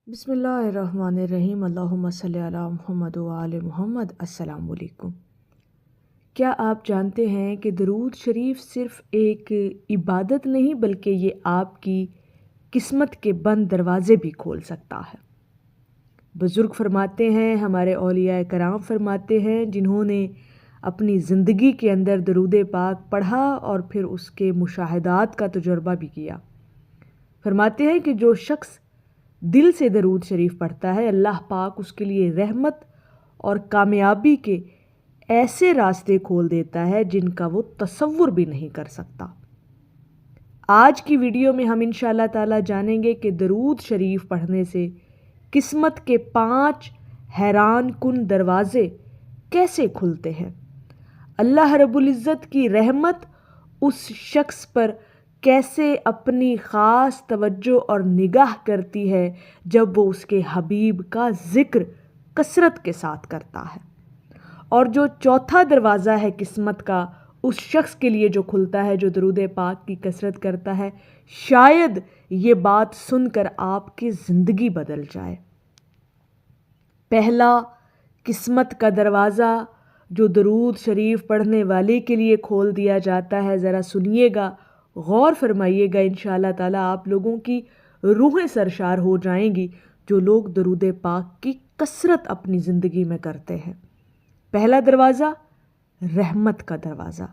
بسم اللہ الرحمن الرحیم اللہم صلی علی محمد و آل محمد۔ السلام علیکم۔ کیا آپ جانتے ہیں کہ درود شریف صرف ایک عبادت نہیں بلکہ یہ آپ کی قسمت کے بند دروازے بھی کھول سکتا ہے۔ بزرگ فرماتے ہیں، ہمارے اولیاء کرام فرماتے ہیں، جنہوں نے اپنی زندگی کے اندر درود پاک پڑھا اور پھر اس کے مشاہدات کا تجربہ بھی کیا، فرماتے ہیں کہ جو شخص دل سے درود شریف پڑھتا ہے، اللہ پاک اس کے لیے رحمت اور کامیابی کے ایسے راستے کھول دیتا ہے جن کا وہ تصور بھی نہیں کر سکتا۔ آج کی ویڈیو میں ہم انشاءاللہ تعالی جانیں گے کہ درود شریف پڑھنے سے قسمت کے 5 حیران کن دروازے کیسے کھلتے ہیں، اللہ رب العزت کی رحمت اس شخص پر کیسے اپنی خاص توجہ اور نگاہ کرتی ہے جب وہ اس کے حبیب کا ذکر کثرت کے ساتھ کرتا ہے، اور جو چوتھا دروازہ ہے قسمت کا اس شخص کے لیے جو کھلتا ہے جو درود پاک کی کثرت کرتا ہے، شاید یہ بات سن کر آپ کی زندگی بدل جائے۔ پہلا قسمت کا دروازہ جو درود شریف پڑھنے والے کے لیے کھول دیا جاتا ہے، ذرا سنیے گا، غور فرمائیے گا، انشاءاللہ تعالی آپ لوگوں کی روحیں سرشار ہو جائیں گی جو لوگ درود پاک کی کثرت اپنی زندگی میں کرتے ہیں۔ پہلا دروازہ رحمت کا دروازہ۔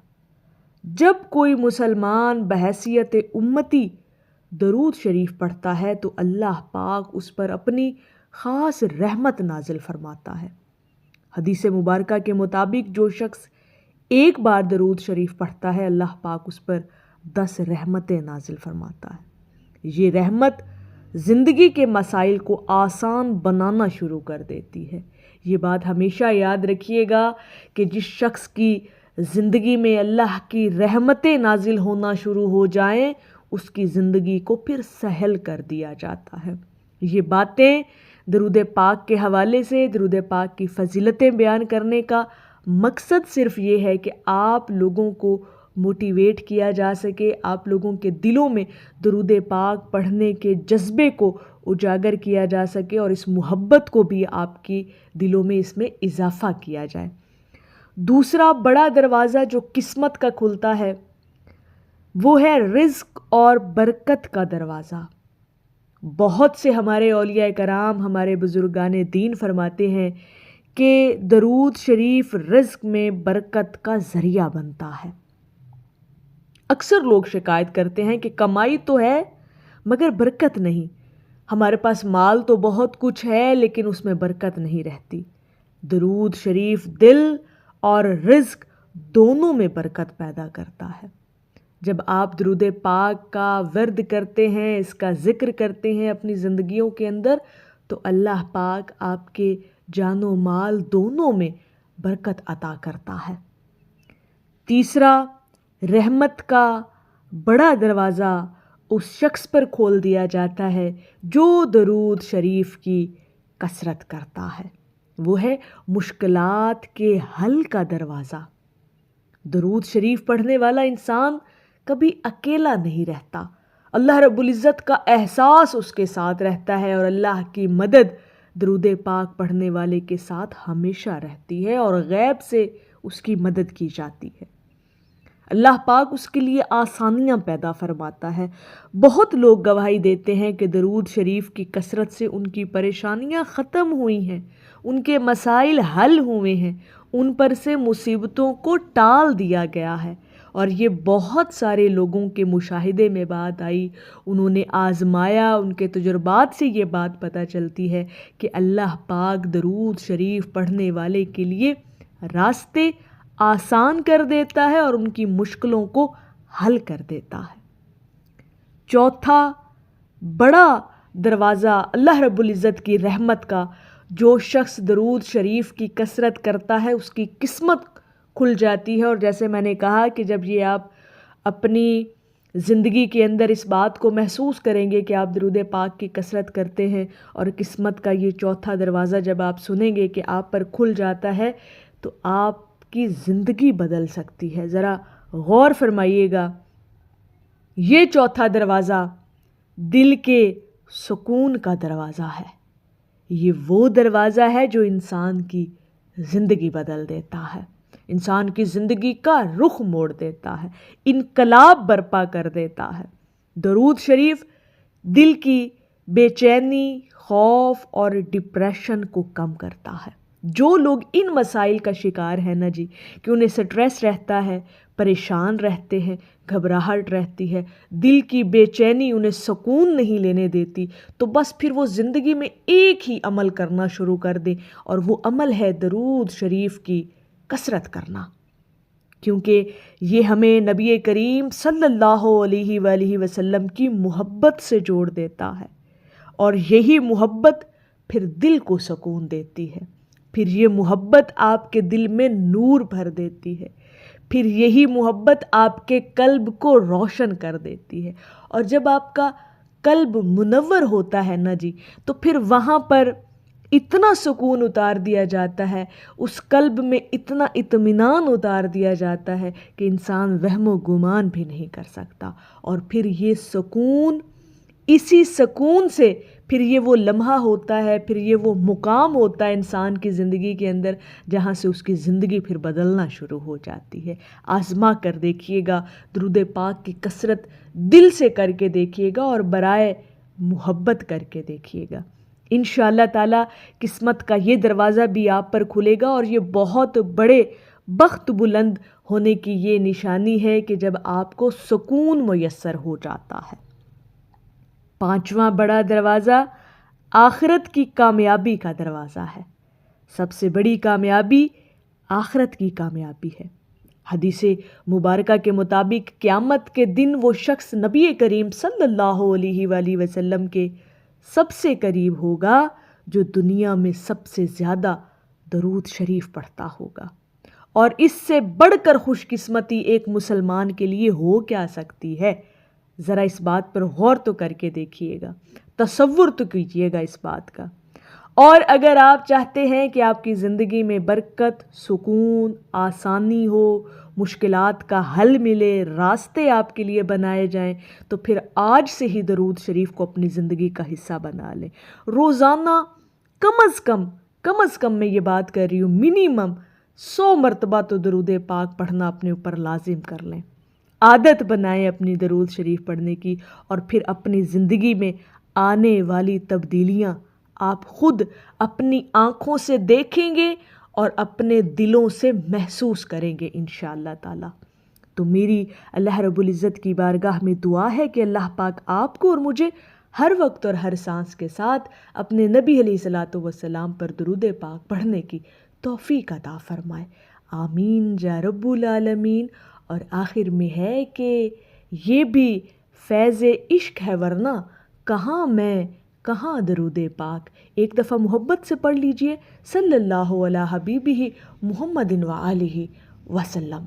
جب کوئی مسلمان بحیثیت امتی درود شریف پڑھتا ہے تو اللہ پاک اس پر اپنی خاص رحمت نازل فرماتا ہے۔ حدیث مبارکہ کے مطابق جو شخص ایک بار درود شریف پڑھتا ہے، اللہ پاک اس پر 10 رحمتیں نازل فرماتا ہے۔ یہ رحمت زندگی کے مسائل کو آسان بنانا شروع کر دیتی ہے۔ یہ بات ہمیشہ یاد رکھیے گا کہ جس شخص کی زندگی میں اللہ کی رحمتیں نازل ہونا شروع ہو جائیں، اس کی زندگی کو پھر سہل کر دیا جاتا ہے۔ یہ باتیں درود پاک کے حوالے سے، درود پاک کی فضیلتیں بیان کرنے کا مقصد صرف یہ ہے کہ آپ لوگوں کو موٹیویٹ کیا جا سکے، آپ لوگوں کے دلوں میں درود پاک پڑھنے کے جذبے کو اجاگر کیا جا سکے اور اس محبت کو بھی آپ کی دلوں میں اس میں اضافہ کیا جائے۔ دوسرا بڑا دروازہ جو قسمت کا کھلتا ہے وہ ہے رزق اور برکت کا دروازہ۔ بہت سے ہمارے اولیاء کرام، ہمارے بزرگان دین فرماتے ہیں کہ درود شریف رزق میں برکت کا ذریعہ بنتا ہے۔ اکثر لوگ شکایت کرتے ہیں کہ کمائی تو ہے مگر برکت نہیں، ہمارے پاس مال تو بہت کچھ ہے لیکن اس میں برکت نہیں رہتی۔ درود شریف دل اور رزق دونوں میں برکت پیدا کرتا ہے۔ جب آپ درود پاک کا ورد کرتے ہیں، اس کا ذکر کرتے ہیں اپنی زندگیوں کے اندر، تو اللہ پاک آپ کے جان و مال دونوں میں برکت عطا کرتا ہے۔ تیسرا رحمت کا بڑا دروازہ اس شخص پر کھول دیا جاتا ہے جو درود شریف کی کثرت کرتا ہے، وہ ہے مشکلات کے حل کا دروازہ۔ درود شریف پڑھنے والا انسان کبھی اکیلا نہیں رہتا، اللہ رب العزت کا احساس اس کے ساتھ رہتا ہے اور اللہ کی مدد درود پاک پڑھنے والے کے ساتھ ہمیشہ رہتی ہے اور غیب سے اس کی مدد کی جاتی ہے۔ اللہ پاک اس کے لیے آسانیاں پیدا فرماتا ہے۔ بہت لوگ گواہی دیتے ہیں کہ درود شریف کی کثرت سے ان کی پریشانیاں ختم ہوئی ہیں، ان کے مسائل حل ہوئے ہیں، ان پر سے مصیبتوں کو ٹال دیا گیا ہے، اور یہ بہت سارے لوگوں کے مشاہدے میں بات آئی، انہوں نے آزمایا، ان کے تجربات سے یہ بات پتہ چلتی ہے کہ اللہ پاک درود شریف پڑھنے والے کے لیے راستے آسان کر دیتا ہے اور ان کی مشکلوں کو حل کر دیتا ہے۔ چوتھا بڑا دروازہ اللہ رب العزت کی رحمت کا، جو شخص درود شریف کی کثرت کرتا ہے اس کی قسمت کھل جاتی ہے، اور جیسے میں نے کہا کہ جب یہ آپ اپنی زندگی کے اندر اس بات کو محسوس کریں گے کہ آپ درود پاک کی کثرت کرتے ہیں اور قسمت کا یہ چوتھا دروازہ جب آپ سنیں گے کہ آپ پر کھل جاتا ہے تو آپ کی زندگی بدل سکتی ہے۔ ذرا غور فرمائیے گا، یہ چوتھا دروازہ دل کے سکون کا دروازہ ہے۔ یہ وہ دروازہ ہے جو انسان کی زندگی بدل دیتا ہے، انسان کی زندگی کا رخ موڑ دیتا ہے، انقلاب برپا کر دیتا ہے۔ درود شریف دل کی بے چینی، خوف اور ڈپریشن کو کم کرتا ہے۔ جو لوگ ان مسائل کا شکار ہیں نا جی، کہ انہیں سٹریس رہتا ہے، پریشان رہتے ہیں، گھبراہٹ رہتی ہے، دل کی بے چینی انہیں سکون نہیں لینے دیتی، تو بس پھر وہ زندگی میں ایک ہی عمل کرنا شروع کر دیں، اور وہ عمل ہے درود شریف کی کثرت کرنا، کیونکہ یہ ہمیں نبی کریم صلی اللہ علیہ وآلہ وسلم کی محبت سے جوڑ دیتا ہے، اور یہی محبت پھر دل کو سکون دیتی ہے، پھر یہ محبت آپ کے دل میں نور بھر دیتی ہے، پھر یہی محبت آپ کے قلب کو روشن کر دیتی ہے، اور جب آپ کا قلب منور ہوتا ہے نا جی، تو پھر وہاں پر اتنا سکون اتار دیا جاتا ہے، اس قلب میں اتنا اطمینان اتار دیا جاتا ہے کہ انسان وہم و گمان بھی نہیں کر سکتا، اور پھر یہ سکون، اسی سکون سے پھر یہ وہ لمحہ ہوتا ہے، پھر یہ وہ مقام ہوتا ہے انسان کی زندگی کے اندر، جہاں سے اس کی زندگی پھر بدلنا شروع ہو جاتی ہے۔ آزما کر دیکھیے گا، درود پاک کی کثرت دل سے کر کے دیکھیے گا، اور برائے محبت کر کے دیکھیے گا، انشاءاللہ تعالی قسمت کا یہ دروازہ بھی آپ پر کھلے گا، اور یہ بہت بڑے بخت بلند ہونے کی یہ نشانی ہے کہ جب آپ کو سکون میسر ہو جاتا ہے۔ پانچواں بڑا دروازہ آخرت کی کامیابی کا دروازہ ہے۔ سب سے بڑی کامیابی آخرت کی کامیابی ہے۔ حدیث مبارکہ کے مطابق قیامت کے دن وہ شخص نبی کریم صلی اللہ علیہ وآلہ وسلم کے سب سے قریب ہوگا جو دنیا میں سب سے زیادہ درود شریف پڑھتا ہوگا، اور اس سے بڑھ کر خوش قسمتی ایک مسلمان کے لیے ہو کیا سکتی ہے؟ ذرا اس بات پر غور تو کر کے دیکھیے گا، تصور تو کیجیے گا اس بات کا۔ اور اگر آپ چاہتے ہیں کہ آپ کی زندگی میں برکت، سکون، آسانی ہو، مشکلات کا حل ملے، راستے آپ کے لیے بنائے جائیں، تو پھر آج سے ہی درود شریف کو اپنی زندگی کا حصہ بنا لیں۔ روزانہ کم از کم میں یہ بات کر رہی ہوں، منیمم 100 مرتبہ تو درود پاک پڑھنا اپنے اوپر لازم کر لیں، عادت بنائیں اپنی درود شریف پڑھنے کی، اور پھر اپنی زندگی میں آنے والی تبدیلیاں آپ خود اپنی آنکھوں سے دیکھیں گے اور اپنے دلوں سے محسوس کریں گے انشاءاللہ تعالی۔ تو میری اللہ رب العزت کی بارگاہ میں دعا ہے کہ اللہ پاک آپ کو اور مجھے ہر وقت اور ہر سانس کے ساتھ اپنے نبی علیہ الصلاۃ والسلام پر درود پاک پڑھنے کی توفیق عطا فرمائے، آمین یا رب العالمین۔ اور آخر میں ہے کہ یہ بھی فیض عشق ہے، ورنہ کہاں درود پاک۔ ایک دفعہ محبت سے پڑھ لیجئے، صلی اللہ علی حبیبہ محمد وآلہ وسلم۔